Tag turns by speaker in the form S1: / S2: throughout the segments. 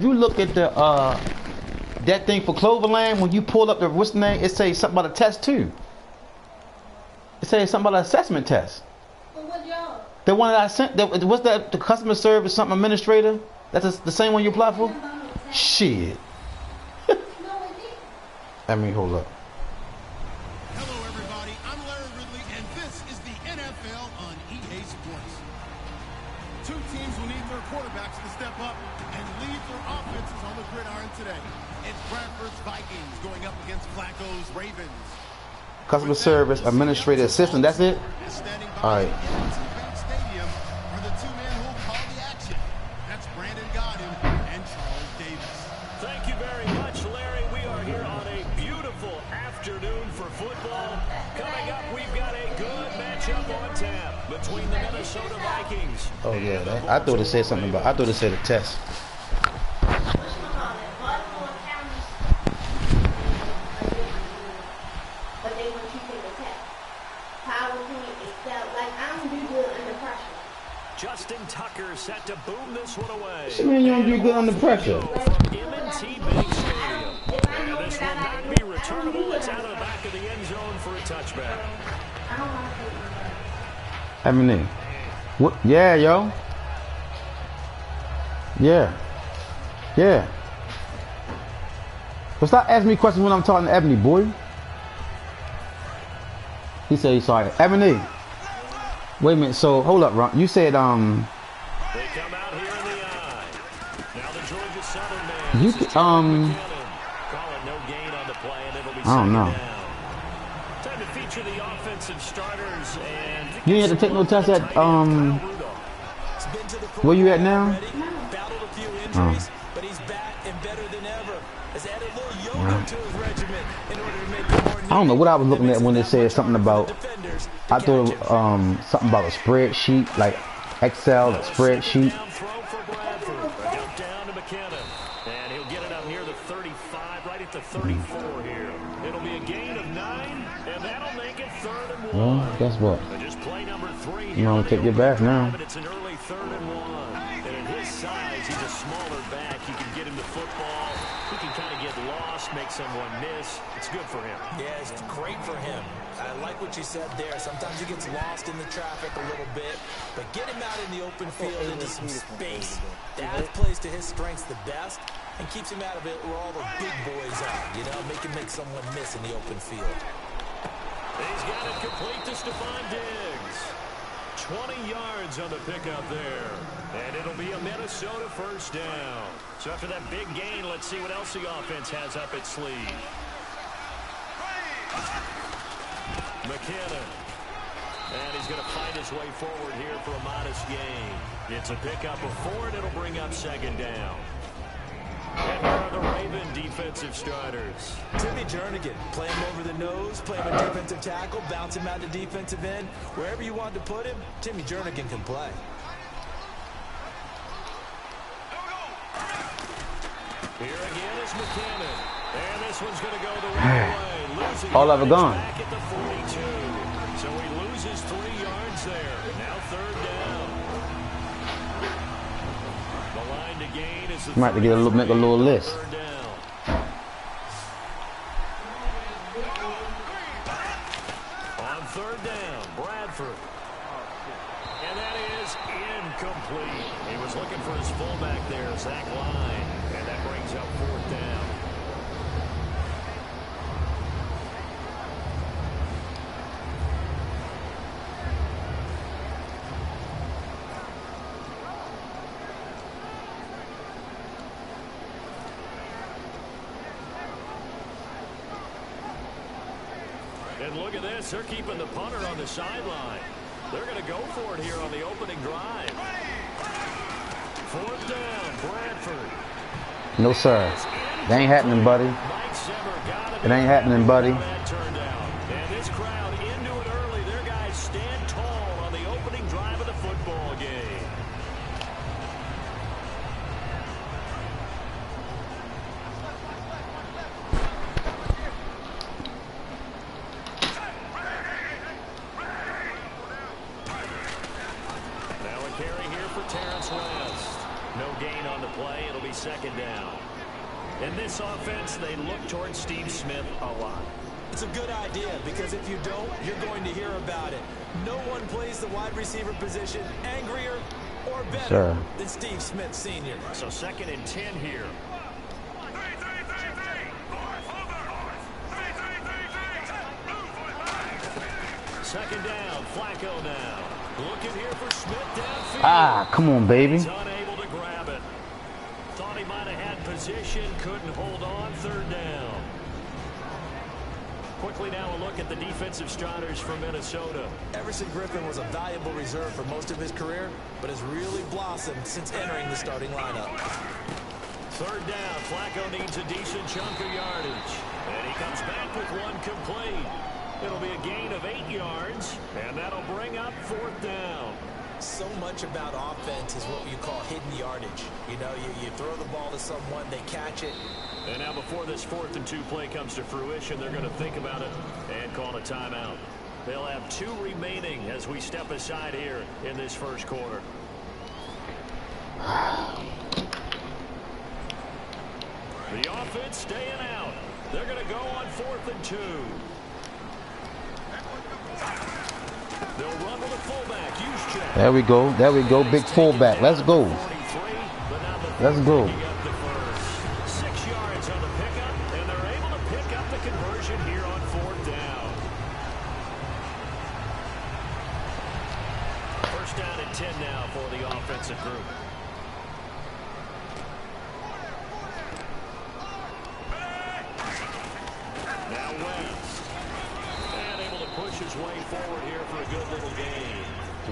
S1: You look at the that thing for Cloverland, when you pull up the what's the name, it says something about a test too. It says something about an assessment test.
S2: For what job?
S1: The one that I sent, what's that? The customer service something administrator. That's the same one you apply for. Shit. I mean, hold up.
S3: Hello, everybody. I'm Larry Ridley, and this is the NFL on EA Sports. Two teams will need their quarterbacks to step up and lead their offenses on the gridiron today. It's Bradford's Vikings going up against Flacco's Ravens.
S1: Customer service administrator assistant. That's it. All right.
S3: Stadium are the two men who will call the action. That's Brandon Godin and Charles Davis.
S4: Thank you very much, Larry. We are here on a beautiful afternoon for football. Coming up, we've got a good matchup on tap between the Minnesota Vikings.
S1: Oh yeah, I thought it said something about. I thought it said a test.
S4: Justin Tucker set to boom this one away.
S1: What you mean you don't do good under pressure?
S4: From M&T Bank Stadium. And this will not be returnable. It's out of the back of the end zone for a touchback.
S1: Ebony. What? Yeah, yo. Yeah. Yeah. But stop asking me questions when I'm talking to Ebony, boy. He said he's sorry. Ebony. Wait a minute. So hold up, Ron. You said
S4: They come out here in the eye. Now the Georgia Southern man.
S1: you
S4: Call it no gain on the play, and it'll be
S1: I don't know.
S4: down. Time to feature the offensive starters, and
S1: You didn't have to take no test at where you at now?
S5: Battled a few injuries, but he's back and better than ever. Has added a little yoga to his regimen in order to make it more.
S1: I don't know what I was looking at when they said something about. I thought something about a spreadsheet, like Excel, a spreadsheet.
S4: Throw for Bradford. Down to McKinnon. And he'll get it up near the 35, right at the 34 here. It'll be a gain of 9, and that'll make it 3rd and 1.
S1: Well, guess what?
S4: And just play number 3
S1: You want to take your bath now?
S4: But it's an early 3rd and 1. And at his size, he's a smaller back. You can get him the football. He can kind of get lost, make someone miss. It's good for him.
S5: Yeah, it's great for him. I like what you said there. Sometimes he gets lost in the traffic a little bit, but get him out in the open field into some space. That plays to his strengths the best and keeps him out of it where all the big boys are. You know, make him make someone miss in the open field.
S4: He's got it complete to Stephon Diggs. 20 yards on the pickup there. And it'll be a Minnesota first down. So after that big gain, let's see what else the offense has up its sleeve. McKinnon. And he's going to find his way forward here for a modest gain. It's a pickup of 4, and it'll bring up 2nd down. And here are the Raven defensive starters.
S5: Timmy Jernigan, play him over the nose, play him a defensive tackle, bounce him out to defensive end. Wherever you want to put him, Timmy Jernigan can play.
S4: Here again is McKinnon. And this one's going to go the right way. Losing
S1: All of it gone.
S4: back at the 42. So he loses 3 yards there. Now 3rd down. The line to gain is the
S1: Might have to get make a little list.
S4: 3rd down. On 3rd down, Bradford. And that is incomplete. He was looking for his fullback there, Zach Line. And that brings up 4th down. And look at this. They're keeping the punter on the sideline. They're going to go for it here on the opening drive. 4th down, Bradford.
S1: No, sir. It ain't happening, buddy. It ain't happening, buddy.
S4: And this crowd into it early. Their guys stand tall on the opening drive of the football game. Now a carry here for Terrence West. No gain on the play. It'll be second down. In this offense, they look towards Steve Smith a lot.
S5: It's a good idea because if you don't, you're going to hear about it. No one plays the wide receiver position angrier or better than Steve Smith Sr.
S4: So 2nd and 10 here. Second down, Flacco now. Looking here for Smith downfield.
S1: Ah, come on, baby.
S4: He's unable to grab it. Thought he might have had position, couldn't hold on. 3rd down. Quickly now a look at the defensive starters from Minnesota.
S5: Everson Griffin was a valuable reserve for most of his career, but has really blossomed since entering the starting lineup.
S4: 3rd down, Flacco needs a decent chunk of yardage. And he comes back with one complete. It'll be a gain of 8 yards, and that'll bring up 4th down.
S5: So much about offense is what you call hidden yardage. You know, you throw the ball to someone, they catch it.
S4: And now before this 4th and 2 play comes to fruition, they're going to think about it and call a timeout. They'll have 2 remaining as we step aside here in this first quarter. The offense staying out. They're going to go on 4th and 2. They'll run with a fullback. Juszczyk.
S1: There we go. There we go. Big fullback. Let's go. Let's go.
S4: 6 yards on the pickup, and they're able to pick up the conversion here on 4th down. 1st down and 10 now for the offensive group. Now West. And able to push his way forward here for a good little game.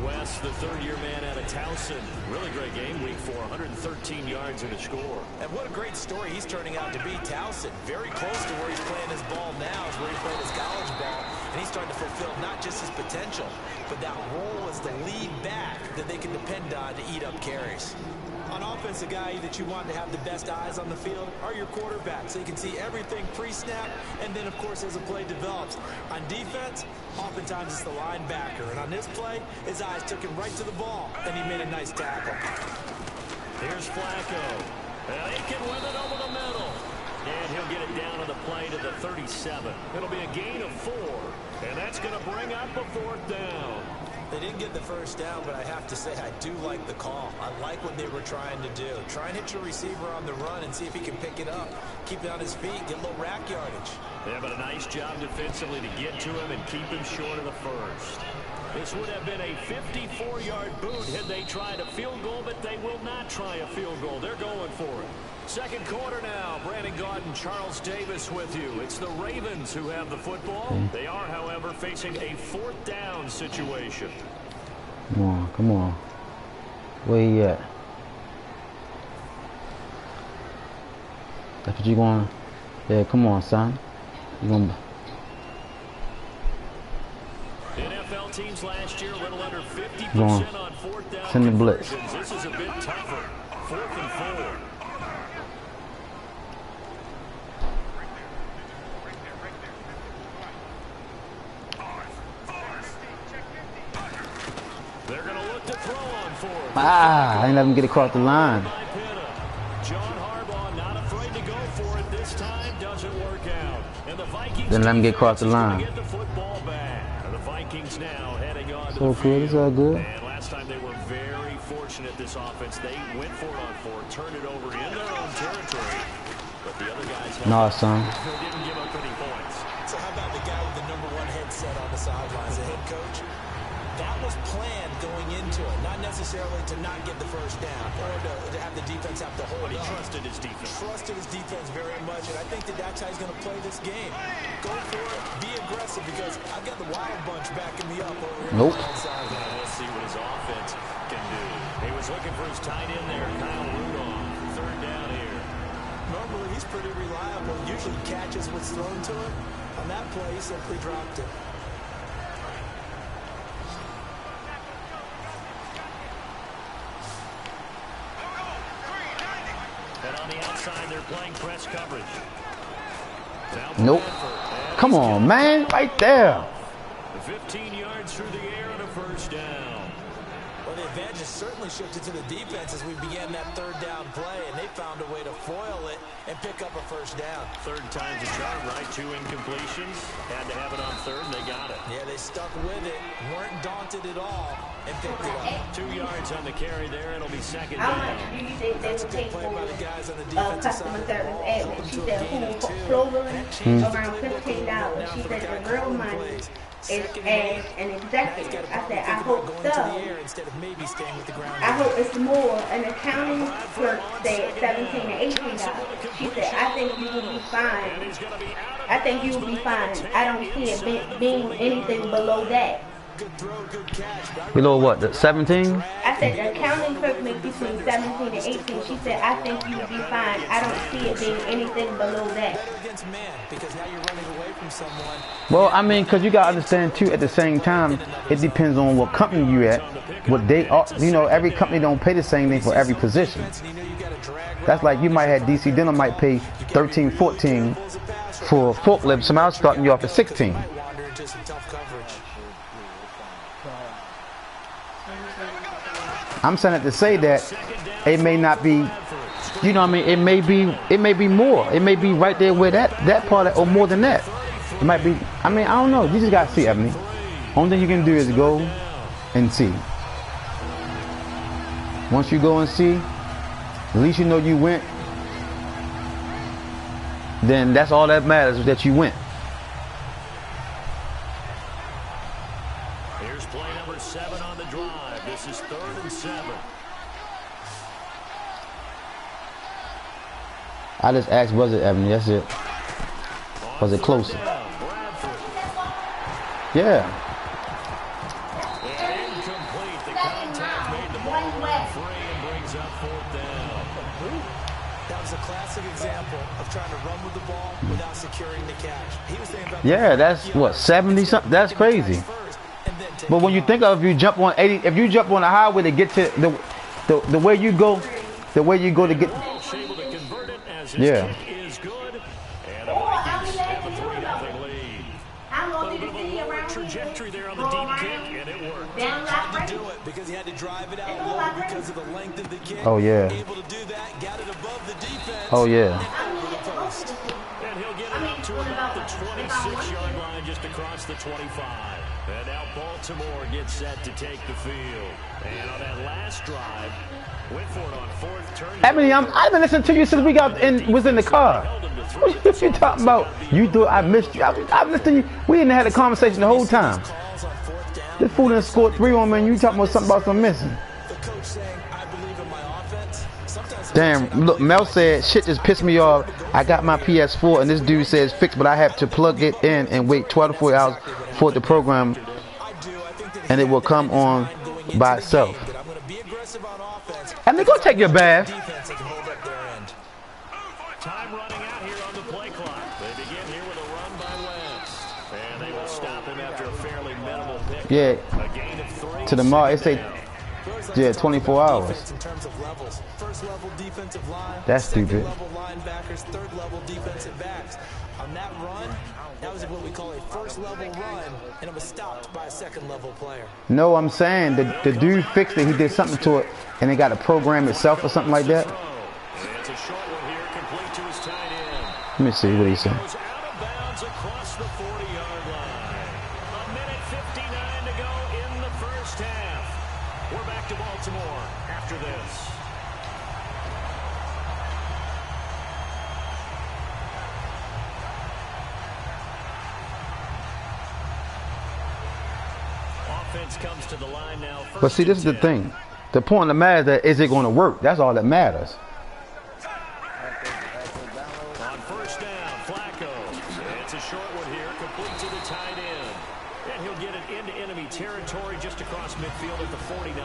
S4: West, the 3rd-year man out of Towson. Really great game week for 113 yards and a score.
S5: And what a great story he's turning out to be. Towson, very close to where he's playing his ball now, is where he played his college ball. And he's starting to fulfill not just his potential, but that role as the lead back that they can depend on to eat up carries. On offense, a guy that you want to have the best eyes on the field are your quarterbacks, so you can see everything pre-snap, and then, of course, as the play develops. On defense, oftentimes it's the linebacker, and on this play, his eyes took him right to the ball, and he made a nice tackle.
S4: Here's Flacco. And he can win it over the middle. And he'll get it down on the play to the 37. It'll be a gain of 4, and that's going to bring up a 4th down.
S5: They didn't get the 1st down, but I have to say I do like the call. I like what they were trying to do. Try and hit your receiver on the run and see if he can pick it up. Keep it on his feet, get a little rack yardage.
S4: Yeah, but a nice job defensively to get to him and keep him short of the 1st. This would have been a 54-yard boot had they tried a field goal, but they will not try a field goal. They're going for it. 2nd quarter now. Brandon Gaudin, Charles Davis with you. It's the Ravens who have the football. They are, however, facing a 4th down situation.
S1: Come on, come on. Where you at? That's what you going? Yeah, come on, son. You going?
S4: NFL teams last year a little under 50% on 4th down
S1: send the blitz.
S4: This is a bit tougher. 4th and 4. They're going to look to throw on 4th.
S1: Ah, I didn't let him get across the line.
S4: John Harbaugh not afraid to go for it this time. Doesn't work out. And the Vikings
S1: Then let him get across the line.
S4: get the football back. The Vikings now heading on to
S1: So
S4: the
S1: good, it's all good.
S4: And last time they were very fortunate this offense. They went for it on 4, turned it over in their own territory. But the other guys
S1: No, son.
S4: they didn't give up any points.
S5: So how about the guy with the #1 headset on the sidelines, the head coach? That was planned going into it, not necessarily to not get the 1st down or to have the defense have to hold
S4: But he
S5: up.
S4: trusted his defense.
S5: Trusted his defense very much, and I think that's how he's going to play this game. Go for it, be aggressive, because I've got the Wild Bunch backing me up over here.
S1: Nope.
S5: On the sideline.
S4: We'll see what his offense can do. He was looking for his tight end there, Kyle Rudolph. 3rd down here.
S5: Normally, he's pretty reliable. Usually catches what's thrown to him. On that play, he simply dropped it.
S4: And on the outside, they're playing press coverage.
S1: Nope. Come on, man. Right there.
S4: 15 yards through the air and a 1st down.
S5: Well, the advantage has certainly shifted to the defense as we began that third down play, and they found a way to foil it and pick up a first down.
S4: Third time's a charm, right? 2 incompletions. Had to have it on third, and they got it.
S5: Yeah, they stuck with it, weren't daunted at all, and picked it up.
S4: 2 yards on the carry there. It'll be second down.
S2: How much do you think they would take
S5: Play by the guys on the
S2: for
S5: defensive
S2: customer
S5: side.
S2: service admin? She said, Cloverland, around $15. She said the real money is as an executive. I said, I hope so. I hope it's more. An accounting clerk said $17 to $18. She said, I think you will be fine. I think you will be fine. I don't see it being anything below that.
S1: Below what? The 17?
S2: I said the accounting clerk makes between 17 and 18. She said, I think you will be fine. I don't see it being anything below that.
S1: Well, I mean, because you got to understand, too, at the same time, it depends on what company you at. What they are, you know, every company don't pay the same thing for every position. That's like you might have DC Dental might pay 13, 14 for forklift. Somebody else starting you off at 16. I'm saying it to say that it may not be, you know what I mean, it may be more. It may be right there where that part or more than that. It might be, I mean, I don't know. You just got to see, Ebony. Only thing you can do is go and see. Once you go and see, at least you know you went. Then that's all that matters, is that you went.
S4: Here's play number 7 on the drive. This is 3rd and 7.
S1: I just asked, was it, Ebony? That's it. Was it closer? Yeah.
S4: Incomplete. The contact made the ball run free and brings up 4th down.
S5: That was a classic example of trying to run with the ball without securing the catch. He was thinking about
S1: Yeah, that's what, 70 something? That's crazy. But when you think of, if you jump on 80, if you jump on the highway to get to the way you go to get, yeah.
S4: Is good. And the Vikings have a 3-0 lead. A little bit of a lower trajectory there on the deep kick, and it worked.
S5: Had to do it because he had to drive it out low because of the length of the kick.
S1: Oh yeah.
S5: Able to do that, got it above the defense.
S1: Oh yeah.
S5: Over the post.
S4: And he'll get it up to about the 26-yard line, just across the 25. And now Baltimore gets set to take the field. And on that last drive, went for it on 4th turn.
S1: Ebony, I've been listening to you since we was in the car. What you talking about? You thought I missed you. I've listened to you. We didn't have a conversation the whole time. This fool done scored 3 on me and you talking about something about some missing. Damn, look, Mel said, shit just pissed me off. I got my PS4 and this dude says fixed, but I have to plug it in and wait 12 to 40 hours for the program and it will come on by itself. And they go take your bath.
S4: Time running out here on the play clock. They begin here with a run by Wentz. And they will stop him after a fairly minimal pick.
S1: Yeah.
S4: A gain of 3.
S1: To the mark, it say, yeah, 24 hours.
S5: In terms of levels, first level defensive line,
S1: That's stupid.
S5: level linebackers, third level defensive backs. On that run, that was what we call a first level run, and it was stopped by a second level player.
S1: No, I'm saying the dude fixed it. He did something to it, and it got to program itself or something like that.
S4: It's a short one here, complete to his tight end.
S1: Let me see what he said.
S4: Goes out of bounds across the 40-yard line. A minute 59 to go in the first half. We're back to Baltimore after this. Offense comes to the line now.
S1: But see, this is the thing. The point of the matter is that is it going to work? That's all that matters.
S4: On first down, Flacco. It's a short one here, complete to the tight end. And he'll get it into enemy territory just across midfield at the 49.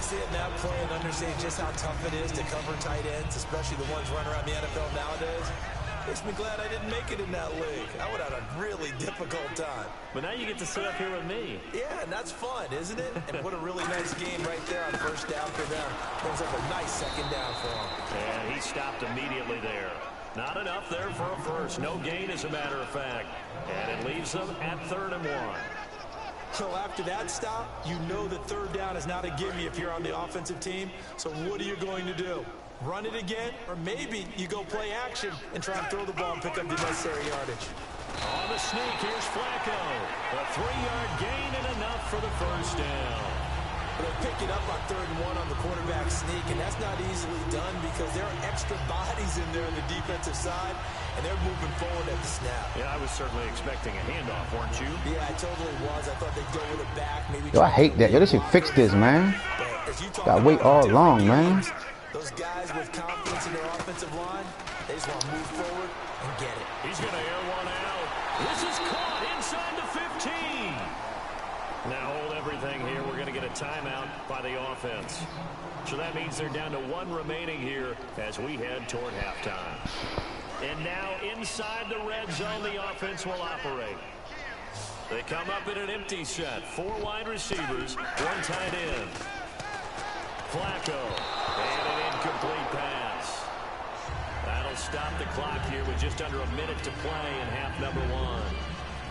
S5: Seeing that play and understanding just how tough it is to cover tight ends, especially the ones running around the NFL nowadays, makes me glad I didn't make it in that league. I would have had a really difficult time.
S4: But now you get to sit up here with me.
S5: Yeah, and that's fun, isn't it? And what a really nice game right there on first down for them. Brings up a nice second down for them.
S4: And he stopped immediately there. Not enough there for a first. No gain, as a matter of fact. And it leaves them at 3rd and 1.
S5: So after that stop, you know that third down is not a gimme if you're on the offensive team. So what are you going to do? Run it again? Or maybe you go play action and try and throw the ball and pick up the necessary yardage.
S4: On the sneak, here's Flacco. A 3-yard gain and enough for the first down.
S5: They pick it up on 3rd and 1 on the quarterback sneak, and that's not easily done because there are extra bodies in there on the defensive side, and they're moving forward at the snap.
S4: Yeah, I was certainly expecting a handoff, weren't you?
S5: Yeah, I totally was. I thought they'd go with it back. Maybe
S1: Yo, I hate that. Yo, they should fix this, man. Gotta wait all along, man.
S5: Those guys with confidence in their offensive line, they just want to move forward and get it.
S4: He's going to air one out. This is caught inside the 15. Now hold everything here. We're going to get a timeout by the offense. So that means they're down to 1 remaining here as we head toward halftime. And now inside the red zone, the offense will operate. They come up in an empty set. 4 wide receivers, 1 tight end. Flacco, and an incomplete pass. That'll stop the clock here with just under a minute to play in half number 1.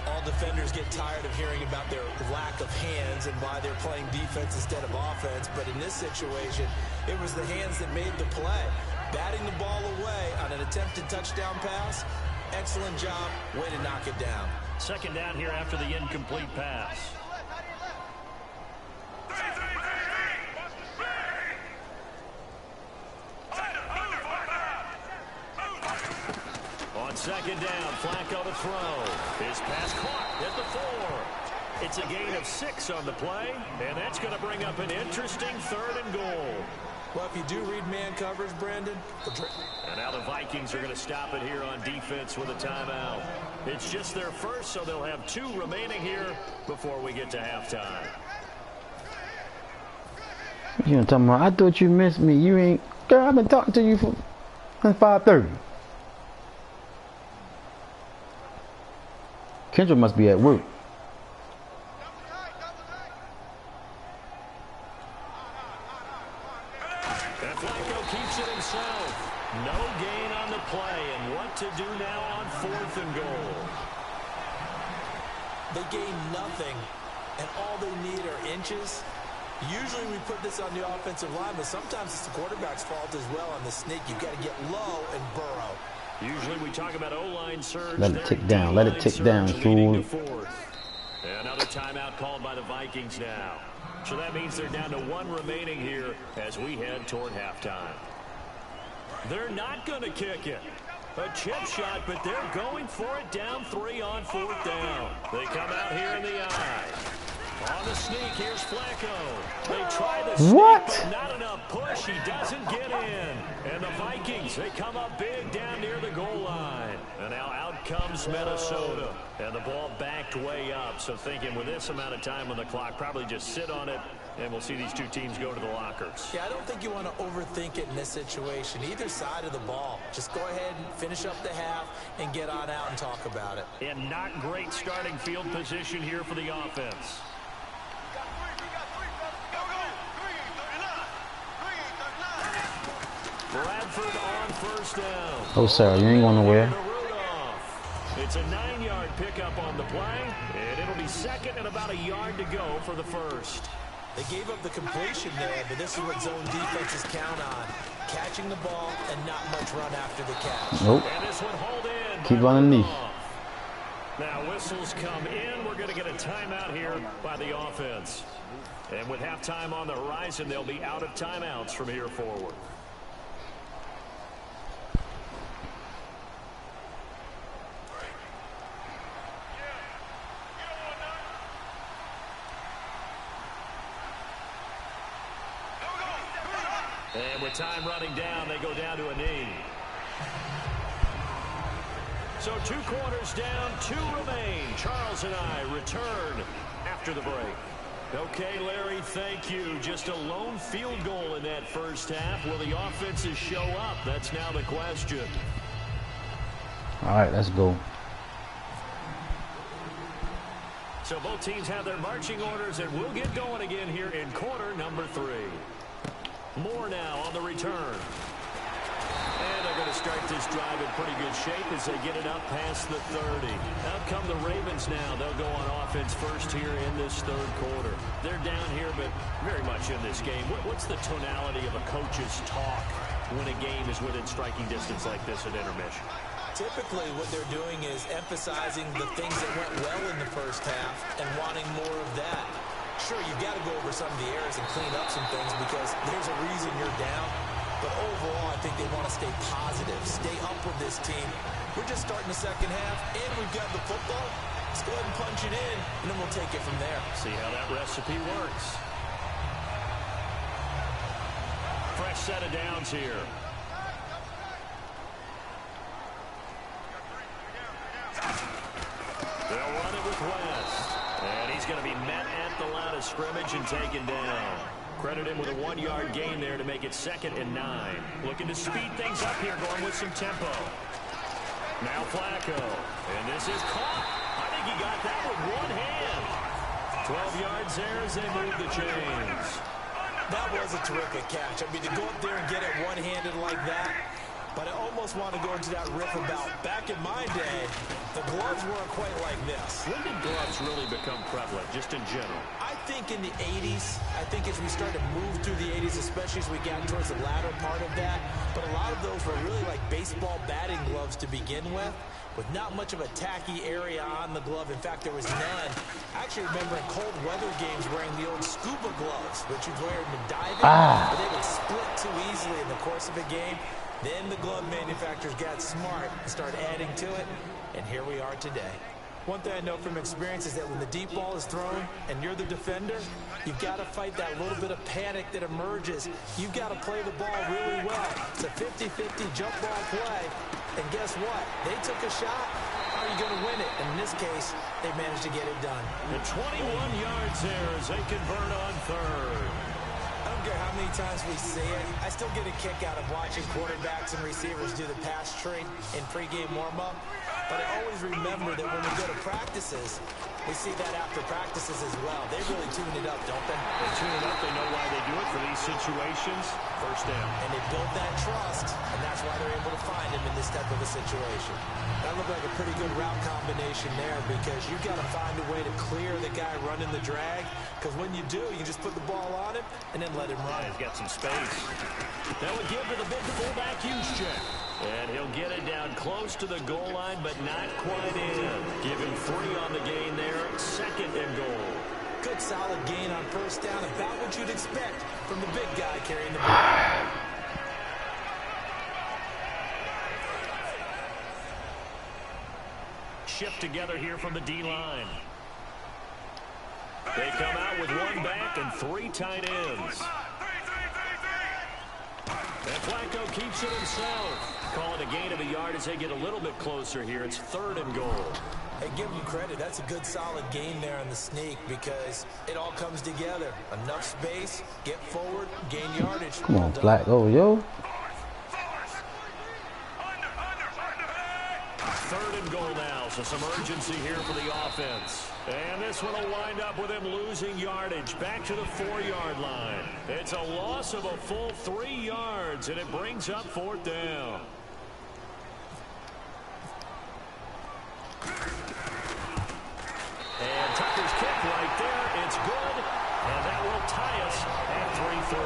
S5: All defenders get tired of hearing about their lack of hands and why they're playing defense instead of offense. But in this situation, it was the hands that made the play. Batting the ball away on an attempted touchdown pass. Excellent job. Way to knock it down.
S4: Second down here after the incomplete pass. On second down, Flacco to throw. His pass caught at the 4. It's a gain of 6 on the play, and that's going to bring up an interesting 3rd and goal.
S5: Well, if you do read man coverage, Brandon.
S4: And now the Vikings are going to stop it here on defense with a timeout. It's just their first, so they'll have 2 remaining here before we get to halftime.
S1: You know, talking about, I thought you missed me. You ain't, girl, I've been talking to you for 5:30. Kendra must be at work.
S4: And Flacco keeps it himself. No gain on the play, and what to do now on 4th and goal.
S5: They gain nothing, and all they need are inches. Usually we put this on the offensive line, but sometimes it's the quarterback's fault as well on the sneak. You've got to get low and burrow.
S4: Usually we talk about O-line surge.
S1: Let it tick down. Let it tick down, fool.
S4: Another timeout called by the Vikings now. So that means they're down to 1 remaining here as we head toward halftime. They're not going to kick it. A chip shot, but they're going for it down 3 on 4th down. They come out here in the eye. On the sneak, here's Flacco. They try the sneak, but not enough push. He doesn't get in. And the Vikings, they come up big down near the goal line. And now out comes Minnesota. And the ball backed way up. So thinking with this amount of time on the clock, probably just sit on it, and we'll see these 2 teams go to the lockers.
S5: Yeah, I don't think you want to overthink it in this situation. Either side of the ball. Just go ahead and finish up the half and get on out and talk about it.
S4: And not great starting field position here for the offense. Bradford on 1st down.
S1: Oh, sorry, you ain't going nowhere.
S4: It's a 9-yard pickup on the play, and it'll be 2nd and about a yard to go for the 1st.
S5: They gave up the completion there, but this is what zone defenses count on. Catching the ball and not much run after the catch.
S1: Nope.
S4: And this one hauled in.
S1: Keep running knee.
S4: Now whistles come in. We're going to get a timeout here by the offense. And with halftime on the horizon, they'll be out of timeouts from here forward. And with time running down, they go down to a knee. So 2 quarters down, 2 remain. Charles and I return after the break. Okay, Larry, thank you. Just a lone field goal in that first half. Will the offenses show up? That's now the question.
S1: All right, let's go.
S4: So both teams have their marching orders, and we'll get going again here in quarter number 3. More now on the return. And they're going to start this drive in pretty good shape as they get it up past the 30. Out come the Ravens now. They'll go on offense first here in this third quarter. They're down here, but very much in this game. What's the tonality of a coach's talk when a game is within striking distance like this at intermission?
S5: Typically, what they're doing is emphasizing the things that went well in the first half and wanting more of that. Sure, you've got to go over some of the errors and clean up some things because there's a reason you're down. But overall, I think they want to stay positive, stay up with this team. We're just starting the second half, and we've got the football. Let's go ahead and punch it in, and then we'll take it from there.
S4: See how that recipe works. Fresh set of downs here. They'll run it with West. And he's going to be met at the line of scrimmage and taken down. Credit him with a 1-yard gain there to make it 2nd and 9. Looking to speed things up here, going with some tempo. Now Flacco. And this is caught. I think he got that with one hand. 12 yards there as they move the chains.
S5: That was a terrific catch. I mean, to go up there and get it one-handed like that. But I almost want to go into that riff about back in my day, the gloves weren't quite like this.
S4: When did gloves really become prevalent, just in general?
S5: I think in the 80s. I think as we started to move through the 80s, especially as we got towards the latter part of that. But a lot of those were really like baseball batting gloves to begin with not much of a tacky area on the glove. In fact, there was none. I actually remember in cold weather games wearing the old scuba gloves, which you'd wear in the diving, but they would split too easily in the course of a game. Then the glove manufacturers got smart and started adding to it, and here we are today. One thing I know from experience is that when the deep ball is thrown and you're the defender, you've got to fight that little bit of panic that emerges. You've got to play the ball really well. It's a 50-50 jump ball play, and guess what? They took a shot. How are you going to win it? And in this case, they managed to get it done.
S4: The 21 yards there as they convert on third.
S5: I don't care how many times we see it. I still get a kick out of watching quarterbacks and receivers do the pass tree in pregame warm-up. But I always remember that when we go to practices, we see that after practices as well. They really tune it up, don't they?
S4: They tune it up. They know why they do it for these situations. First down.
S5: And they build that trust, and that's why they're able to find him in this type of a situation. That looked like a pretty good route combination there because you've got to find a way to clear the guy running the drag. Because when you do, you just put the ball on him and then let him run.
S4: He's got some space. That would give to the big fullback Juszczyk. And he'll get it down close to the goal line, but not quite in. Give him 3 on the gain there. 2nd and goal.
S5: Good solid gain on first down. About what you'd expect from the big guy carrying the ball.
S4: Shift together here from the D-line. They come out with 1 back and 3 tight ends. And Flacco keeps it himself. Call it a gain of a yard as they get a little bit closer here. It's 3rd and goal.
S5: Hey, give him credit. That's a good solid gain there on the sneak because it all comes together. Enough space, get forward, gain yardage.
S1: Come on, Flacco, yo.
S4: 3rd and goal now, so some urgency here for the offense. And this one will wind up with him losing yardage back to the 4-yard line. It's a loss of a full 3 yards, and it brings up 4th down. And Tucker's kick right there. It's good, and that will tie us at 3-3.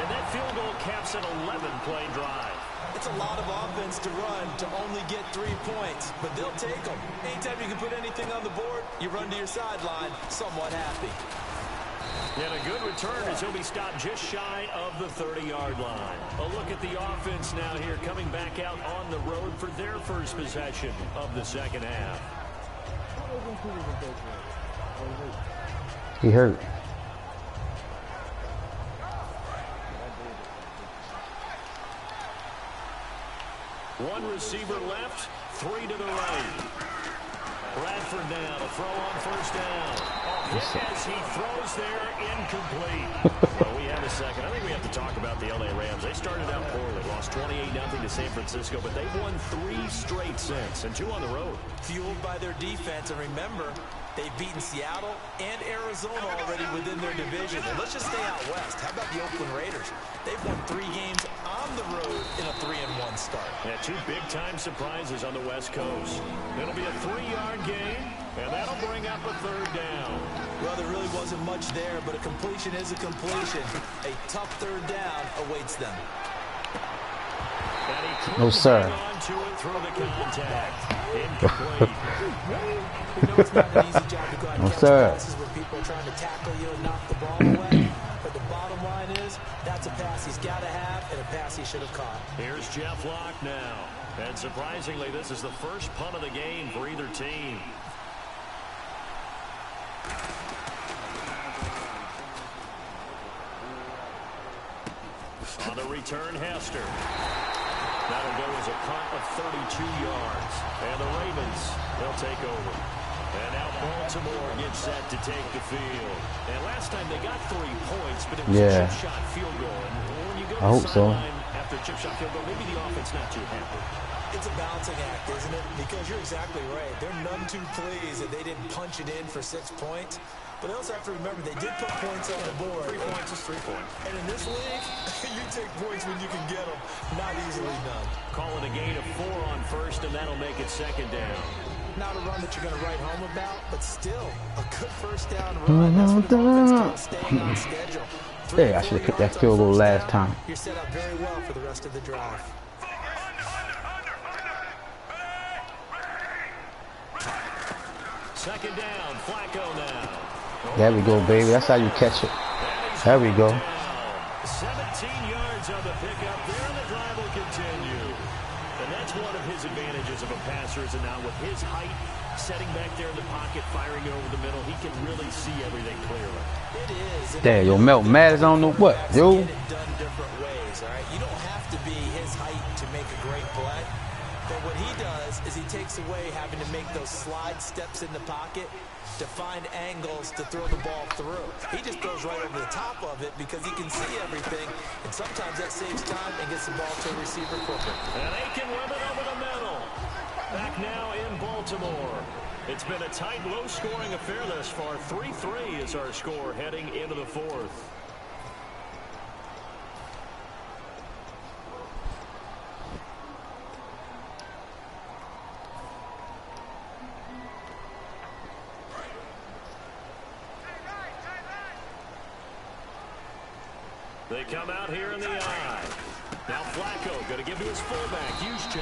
S4: And that field goal caps an 11-play drive.
S5: It's a lot of offense to run to only get 3 points, but they'll take them. Anytime you can put anything on the board, you run to your sideline somewhat happy.
S4: And a good return as he'll be stopped just shy of the 30-yard line. A look at the offense now here coming back out on the road for their first possession of the second half.
S1: He hurt.
S4: One receiver left, 3 to the right. Bradford now to throw on first down. Hit as he throws there, incomplete. Well, we have a second. I think we have to talk about the LA Rams. They started out poorly, lost 28-0 to San Francisco, but they've won 3 straight since, and 2 on the road.
S5: Fueled by their defense, and remember, they've beaten Seattle and Arizona already within their division. And let's just stay out west. How about the Oakland Raiders? They've won 3 games on on the road in a 3-1 start.
S4: Yeah, two big-time surprises on the West Coast. It'll be a 3-yard gain, and that'll bring up a third down.
S5: Well, there really wasn't much there, but a completion is a completion. A tough third down awaits them.
S1: No, sir.
S4: To it through the contact. Incomplete.
S5: We know it's not an easy job to go out and catch passes where people are trying to tackle you and knock the ball away. But the bottom line is, that's a pass he's got to have and a pass he should have caught.
S4: Here's Jeff Locke now. And surprisingly, this is the first punt of the game for either team. On the return, Hester. That'll go as a punt of 32 yards. And the Ravens, they'll take over. And now Baltimore gets set to take the field. And last time they got 3 points, but it was a chip shot field goal. And when you go to the sideline after a chip shot field goal, maybe the offense not too happy.
S5: It's a balancing act, isn't it? Because you're exactly right. They're none too pleased that they didn't punch it in for 6 points. But they also have to remember they did put points on the board.
S4: 3 points is 3 points.
S5: And in this league, you take points when you can get them. Not easily done.
S4: Calling a gain of 4 on first, and that'll make it second down.
S5: Not a run that you're going to write home about, but still a good first down run. That's what the offense does, staying on schedule.
S1: Yeah, I should have kicked that field goal last time.
S5: You're set up very well for the rest of the drive.
S4: Second down, Flacco now.
S1: There we go, baby. That's how you catch it. There we go.
S4: 17 yards on the pickup there, and the drive will continue. And that's one of his advantages of a passer, is that now with his height, setting back there in the pocket, firing over the middle, he can really see everything clearly.
S5: It is.
S1: There, yo, Melt mad as I don't know what, yo.
S5: Get it done different ways, all right? You don't have to be his height to make a great play. But what he does is he takes away having to make those slide steps in the pocket to find angles to throw the ball through. He just throws right over the top of it because he can see everything, and sometimes that saves time and gets the ball to a receiver quicker.
S4: And they can whip it over the middle. Back now in Baltimore. It's been a tight, low-scoring affair thus far. 3-3 is our score heading into the fourth. They come out here in the eye. Now Flacco going to give to his fullback, Juszczyk.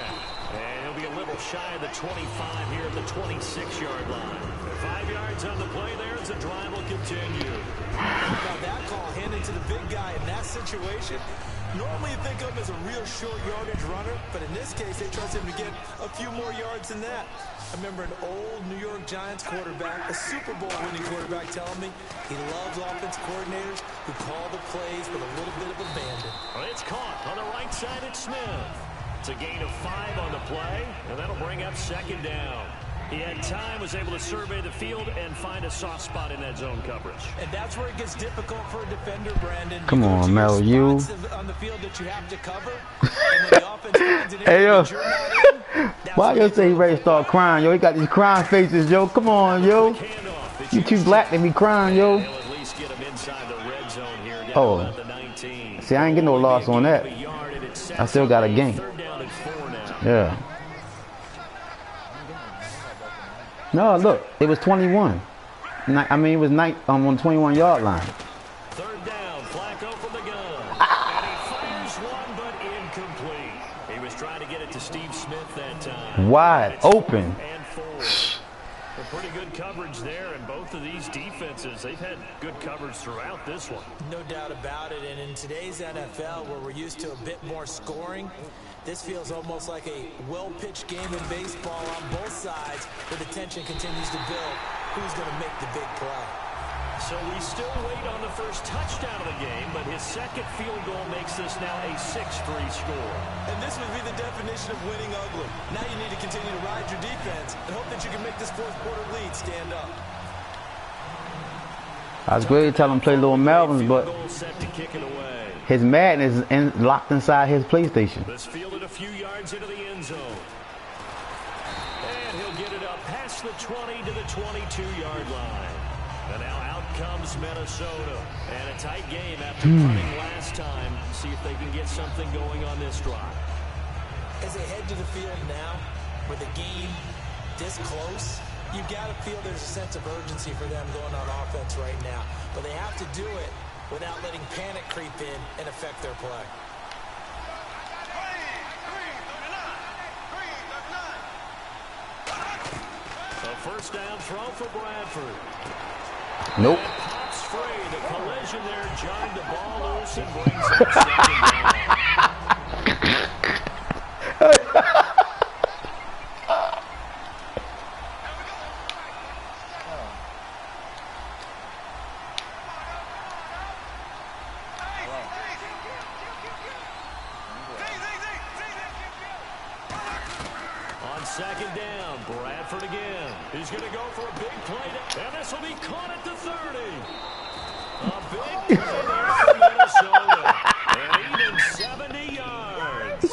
S4: And he'll be a little shy of the 25 here at the 26-yard line. 5 yards on the play there as the drive will continue.
S5: Now that call handed to the big guy in that situation. Normally you think of him as a real short yardage runner, but in this case they trust him to get a few more yards than that. I remember an old New York Giants quarterback, a Super Bowl winning quarterback, telling me he loves offensive coordinators who call the plays with a little bit of abandon.
S4: Well, it's caught on the right side at Smith. It's a gain of 5 on the play, and that'll bring up second down. He had time, was able to survey the field and find a soft spot in that zone coverage.
S5: And that's where it gets difficult for a defender, Brandon.
S1: Come on, Mel, you.
S5: On the field that you have to cover. And when the offense finds an
S1: Hey, yo.
S5: in,
S1: Why you say he ready to start crying, yo? He got these crying faces, yo. Come on, yo. You too black to be crying, yo. Oh. See, I ain't getting no loss on that. I still got a gain. Yeah. No, look, it was 21. I mean, it was on the 21-yard line.
S4: Third down, Flacco from the gun. And he fires one, but incomplete. He was trying to get it to Steve Smith that time.
S1: Wide open.
S4: And forward. A pretty good coverage there, and both of these defenses, they've had good coverage throughout this one.
S5: No doubt about it, and in today's NFL, where we're used to a bit more scoring, this feels almost like a well-pitched game in baseball on both sides, where the tension continues to build. Who's going to make the big play?
S4: So we still wait on the first touchdown of the game, but his second field goal makes this now a 6-3 score.
S5: And this would be the definition of winning ugly. Now you need to continue to ride your defense and hope that you can make this fourth-quarter lead stand up.
S1: I was great to tell him play Little Melvins, but his madness is locked inside his PlayStation.
S4: This fielded a few yards into the end zone. And he'll get it up past the 20 to the 22-yard line. And now out comes Minnesota. And a tight game after punting last time. See if they can get something going on this drive.
S5: As they head to the field now, with the game this close, you've got to feel there's a sense of urgency for them going on offense right now. But they have to do it without letting panic creep in and affect their play.
S4: A first down throw for Bradford.
S1: Nope.
S4: And pops free. The collision there jarred the ball loose and brings up second down. On second down, Bradford again. He's going to go for a big play, and this will be caught at the 30. A big play there for Minnesota, and even 70 yards.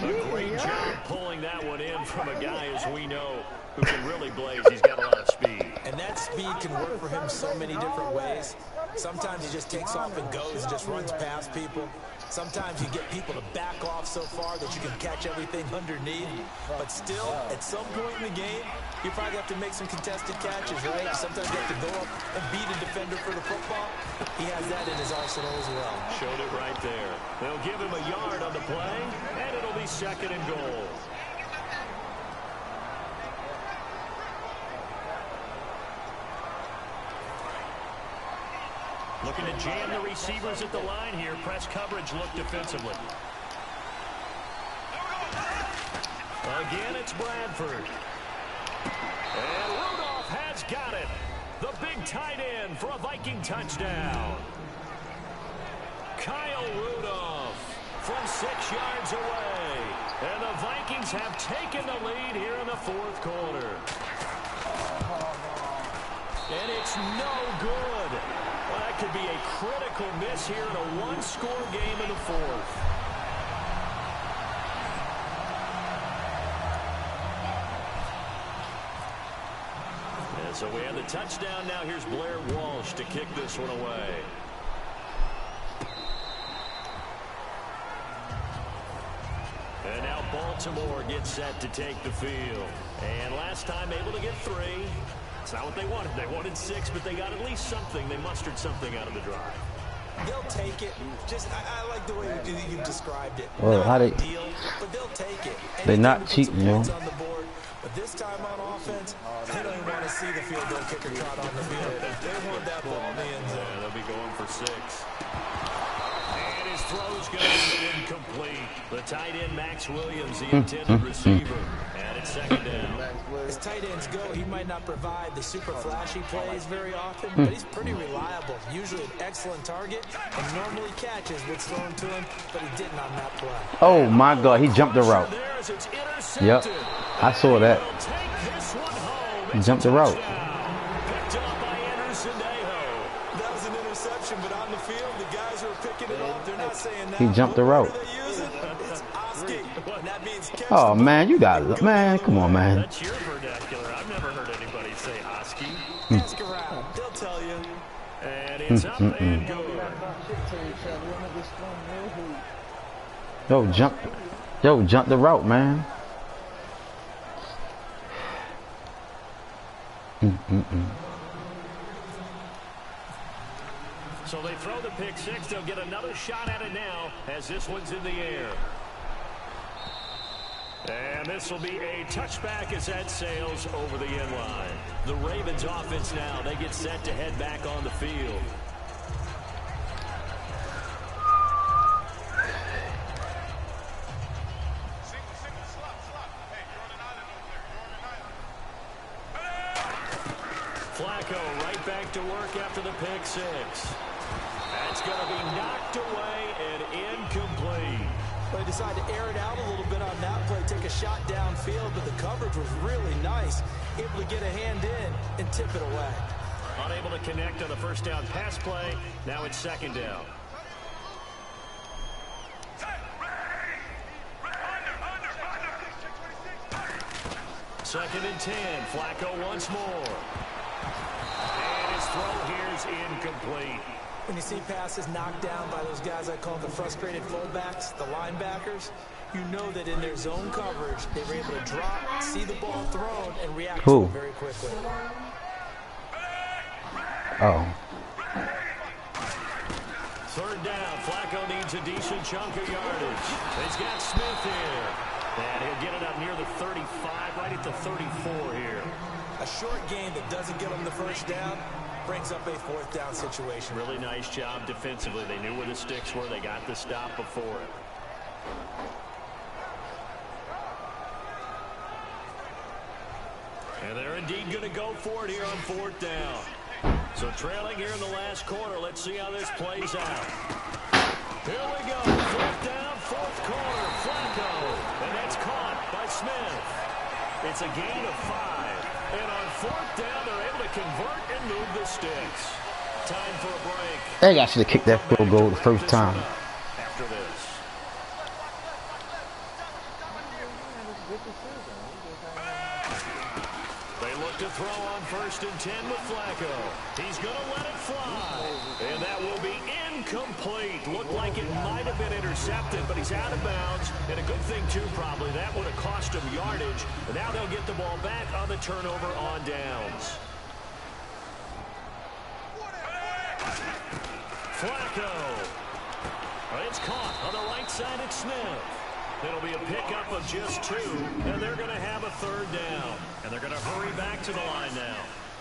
S4: A great job pulling that one in from a guy, as we know, who can really blaze. He's got a lot of speed.
S5: And that speed can work for him so many different ways. Sometimes he just takes off and goes and just runs past people. Sometimes you get people to back off so far that you can catch everything underneath. But still, at some point in the game, you probably have to make some contested catches, right? Sometimes you have to go up and beat a defender for the football. He has that in his arsenal as well.
S4: Showed it right there. They'll give him a yard on the play, and it'll be second and goal. Looking to jam the receivers at the line here. Press coverage look defensively. Again, it's Bradford. And Rudolph has got it. The big tight end for a Viking touchdown. Kyle Rudolph from 6 yards away. And the Vikings have taken the lead here in the fourth quarter. And it's no good. Well, that could be a critical miss here in a one-score game in the fourth. And so we have the touchdown. Now here's Blair Walsh to kick this one away. And now Baltimore gets set to take the field. And last time able to get 3. It's not what they wanted. They wanted 6, but they got at least something. They mustered something out of the drive.
S5: They'll take it. Just I like the way you described it.
S1: Well, how they
S5: deal, but they'll take it.
S1: They not cheating, yo.
S5: On the board, but this time on offense, they don't even want to see the field goal kicker trot on the field. They want that ball in the end zone.
S4: Yeah, they'll be going for 6. And his throw's going to be incomplete. The tight end, Max Williams, the intended receiver. And it's second down.
S5: As tight ends go, he might not provide the super flashy plays very often, but he's pretty reliable. Usually an excellent target, and normally catches what's thrown to him, but he didn't on that play.
S1: Oh my God, he jumped the route. Yep, I saw that. He jumped the route.
S5: That was an interception, but on the field, the guys who are picking it up, they're not saying that.
S1: He jumped the route.
S5: It's Oski, and that means catch.
S1: Oh man, you got man, come on, man.
S4: That's your vernacular. I've never heard anybody say Oski.
S5: Ask around, they'll tell you.
S4: And it's up and good.
S1: Yo, jump the route, man.
S4: So they throw the pick 6. They'll get another shot at it now as this one's in the air. And this will be a touchback as that sails over the end line. The Ravens offense now, they get set to head back on the field. Flacco right back to work after the pick 6. That's going to be knocked away and incomplete.
S5: They decided to air it out a little bit on that play, take a shot downfield, but the coverage was really nice. Able to get a hand in and tip it away.
S4: Unable to connect on the first down pass play. Now it's second down. Second and 10. Flacco once more. And his throw here is incomplete.
S5: When you see passes knocked down by those guys I call the frustrated fullbacks, the linebackers, you know that in their zone coverage, they were able to drop, see the ball thrown, and react to it very quickly.
S1: Oh.
S4: Third down. Flacco needs a decent chunk of yardage. He's got Smith here. And he'll get it up near the 35, right at the 34 here.
S5: A short gain that doesn't get him the first down brings up a fourth down situation.
S4: Really nice job defensively. They knew where the sticks were. They got the stop before it. And they're indeed going to go for it here on fourth down. So trailing here in the last quarter. Let's see how this plays out. Here we go. Fourth down, fourth quarter. Flacco. And that's caught by Smith. It's a gain of 5. And on fourth down, they're able to convert and move the sticks. Time for a break.
S1: They should have kicked that field goal the first time.
S4: After this. They look to throw on 1st and 10 with Flacco. He's going to let it fly. And that will be incomplete. Looked like it might have been intercepted, but he's out of bounds. And a good thing, too, probably. That would have cost him yardage. And now they'll get the ball back on the turnover on downs. Flacco. It's caught on the right side. It's Smith. It'll be a pickup of just 2, and they're going to have a third down. And they're going to hurry back to the line now.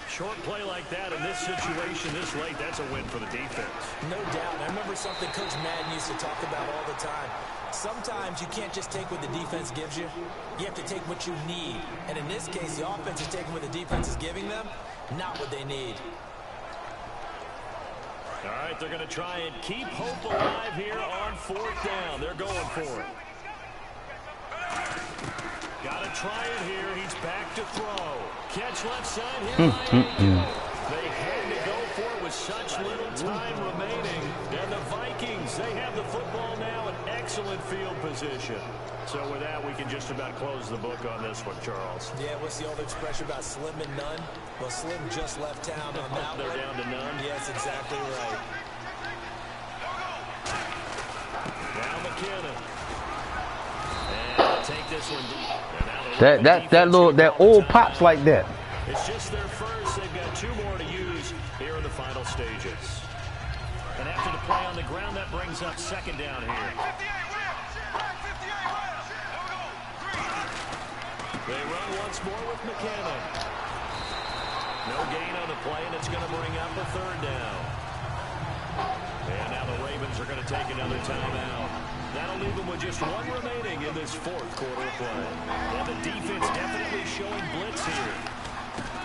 S4: Short play like that in this situation this late, that's a win for the defense. No doubt. I remember something Coach Madden used to talk about all the time. Sometimes you can't just take what the defense gives you. You have to take what you need. And in this case, the offense is taking what the defense is giving them, not what they need. All right, they're going to try and keep hope alive here on fourth down. They're going for it. Got to try it here. He's back to throw. Catch left side here. They had to go for it with such little time remaining. And the Vikings, they have the football now in excellent field position. So with that, we can just about close the book on this one, Charles. Yeah, what's the old expression about slim and none? Well, Slim just left town on that one. They're down to none? Yes, exactly right. Now McKinnon. And take this one deep.
S1: That old pops like that.
S4: It's just their first. They've got 2 more to use here in the final stages. And after the play on the ground, that brings up second down here. They run once more with McKinnon. No gain on the play, and it's going to bring up a third down. And now the Ravens are going to take another timeout. That'll leave them with just 1 remaining in this fourth quarter of play. And the defense definitely showing blitz here.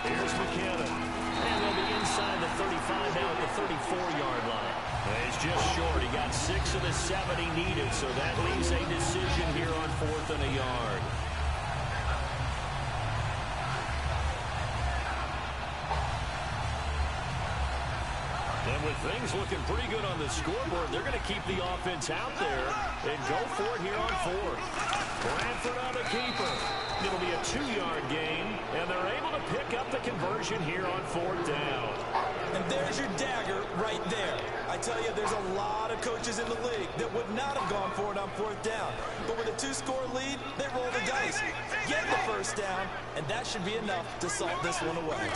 S4: Here's McKinnon. And they'll be inside the 35 now at the 34-yard line. And he's just short. He got 6 of the 7 he needed, so that leaves a decision here on 4th and a yard. And with things looking pretty good on the scoreboard, they're going to keep the offense out there and go for it here on 4th. Bradford on the keeper. It'll be a 2-yard gain, and they're able to pick up the conversion here on 4th down. And there's your dagger right there. I tell you, there's a lot of coaches in the league that would not have gone for it on 4th down. But with a 2-score lead, they roll the dice, get the first down, and that should be enough to salt this one away.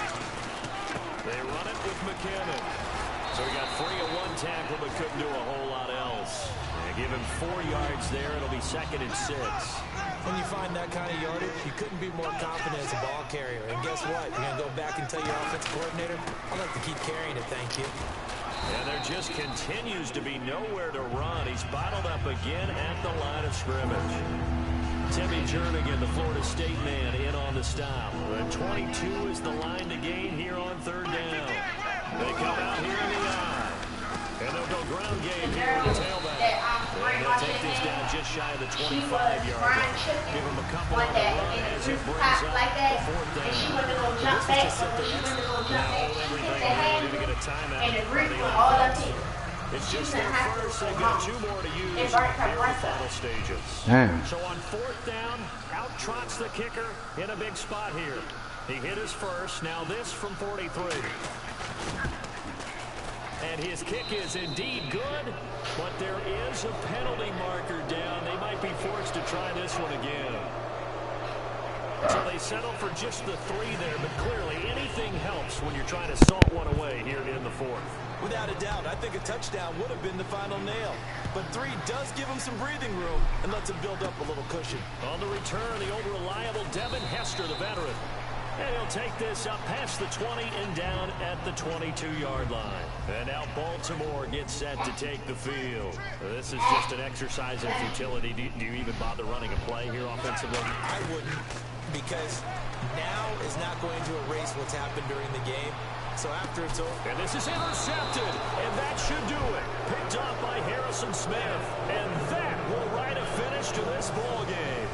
S4: They run it with McKinnon. So he got free of 1 tackle, but couldn't do a whole lot else. They give him 4 yards there. It'll be 2nd and 6. When you find that kind of yardage, you couldn't be more confident as a ball carrier. And guess what? You're going to go back and tell your offensive coordinator, I'd like to keep carrying it, thank you. And there just continues to be nowhere to run. He's bottled up again at the line of scrimmage. Timmy Jernigan, the Florida State man, in on the stop. And 22 is the line to gain here on 3rd down. They come out here in the eye. And they'll go ground game here with the tailback. And they'll take this down just shy of the 25-yard line. Give them a couple on the run as it brings up the 4th down.
S2: She went to go jump back, so she went to go jump back. She hit the hand and the grip went all up here.
S4: It's just their first. They've got 2 more to use here in the final stages. So on 4th down, out trots the kicker in a big spot here. He hit his first. Now this from 43. And his kick is indeed good, but there is a penalty marker down. They might be forced to try this one again. So they settle for just the 3 there, but clearly anything helps when you're trying to salt one away here in the 4th.
S5: Without a doubt, I think a touchdown would have been the final nail. But 3 does give him some breathing room and lets him build up a little cushion.
S4: On the return, the old-reliable Devin Hester, the veteran. And he'll take this up past the 20 and down at the 22-yard line. And now Baltimore gets set to take the field. This is just an exercise in futility. Do you even bother running a play here offensively?
S5: I wouldn't, because now is not going to erase what's happened during the game. So after it's over.
S4: And this is intercepted, and that should do it. Picked off by Harrison Smith. And that will write a finish to this ball game.